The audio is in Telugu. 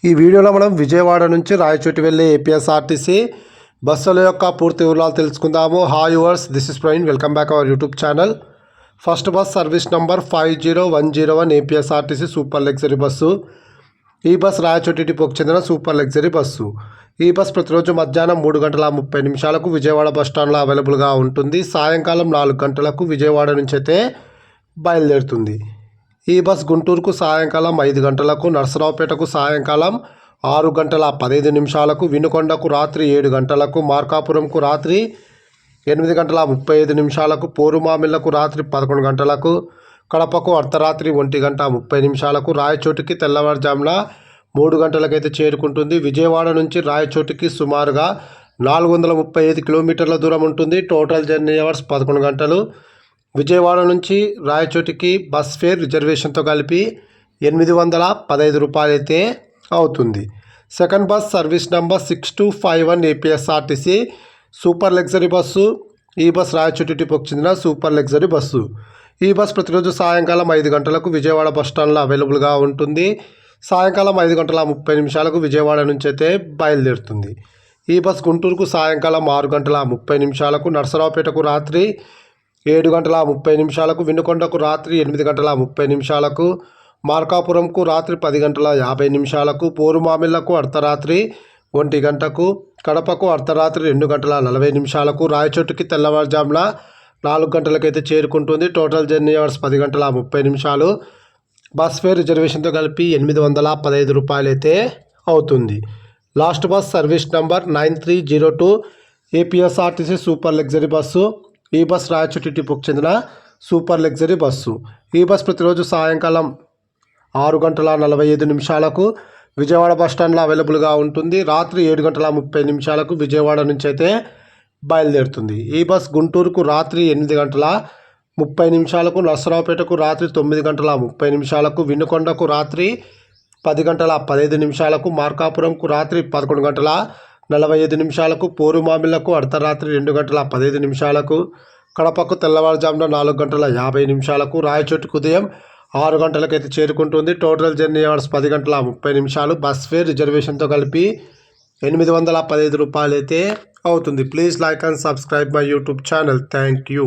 ఈ వీడియోలో మనం విజయవాడ నుంచి రాయచోటి వెళ్ళే ఏపీఎస్ఆర్టీసీ బస్సుల యొక్క పూర్తి వివరాలు తెలుసుకుందాము. Hi yours, this is Praveen. Welcome back our YouTube channel. First bus service number 50101 APSRTC super luxury bus. ఈ బస్ రాయచోటి డిపోకు చెందిన సూపర్ లగ్జరీ బస్సు. ఈ బస్ ప్రతిరోజు మధ్యాహ్నం 3:30 విజయవాడ బస్టాండ్లో అవైలబుల్గా ఉంటుంది. సాయంకాలం 4 గంటలకు విజయవాడ నుంచి అయితే బయలుదేరుతుంది. ఈ బస్ గుంటూరుకు సాయంకాలం 5 గంటలకు, నర్సరావుపేటకు సాయంకాలం 6:15, వినుకొండకు రాత్రి 7 గంటలకు, మార్కాపురంకు రాత్రి 8:35, పోరుమామిళ్లకు రాత్రి 11 గంటలకు, కడపకు అర్ధరాత్రి 1:30, రాయచోటికి తెల్లవారుజామున 3 గంటలకైతే చేరుకుంటుంది. విజయవాడ నుంచి రాయచోటికి సుమారుగా 435 కిలోమీటర్ల దూరం ఉంటుంది. టోటల్ జర్నీ అవర్స్ 11 గంటలు. విజయవాడ నుంచి రాయచోటికి బస్ ఫేర్ రిజర్వేషన్తో కలిపి 815 రూపాయలు అయితే అవుతుంది. Second bus service number 6251 APSRTC super luxury bus. ఈ బస్ రాయచోటి డిపోకు చెందిన సూపర్ లగ్జరీ బస్సు. ఈ బస్ ప్రతిరోజు సాయంకాలం 5 గంటలకు విజయవాడ బస్టాండ్లో అవైలబుల్గా ఉంటుంది. సాయంకాలం 5:30 విజయవాడ నుంచి అయితే బయలుదేరుతుంది. ఈ బస్ గుంటూరుకు సాయంకాలం 6:30, నర్సరావుపేటకు రాత్రి 7:30, వినుకొండకు రాత్రి 8:30, మార్కాపురంకు రాత్రి 10:50, పోరుమామిళ్లకు అర్ధరాత్రి 1 గంటకు, కడపకు అర్ధరాత్రి 2:40, రాయచోటికి తెల్లవారుజామున 4 గంటలకైతే చేరుకుంటుంది. Total journey hours 10:30. Bus fare రిజర్వేషన్తో కలిపి 815 రూపాయలు అయితే అవుతుంది. Last bus service number 9302 APSRTC super luxury bus. ఈ బస్ రాయచోటి డిపోకు చెందిన సూపర్ లగ్జరీ బస్సు. ఈ బస్ ప్రతిరోజు సాయంకాలం 6:45 విజయవాడ బస్టాండ్లో అవైలబుల్గా ఉంటుంది. రాత్రి 7:30 విజయవాడ నుంచి అయితే బయలుదేరుతుంది. ఈ బస్ గుంటూరుకు రాత్రి 8:30, నర్సరావుపేటకు రాత్రి 9:30, వినుకొండకు రాత్రి 10:15, మార్కాపురంకు రాత్రి 11:45, పోరుమామిళ్లకు అర్ధరాత్రి 2:15, కడపకు తెల్లవారుజామున 4:50, రాయచోటికి ఉదయం 6 గంటలకైతే చేరుకుంటుంది. Total journey hours 10:30. Bus fare రిజర్వేషన్తో కలిపి 815 రూపాయలు అయితే అవుతుంది. Please like and subscribe my YouTube channel. Thank you.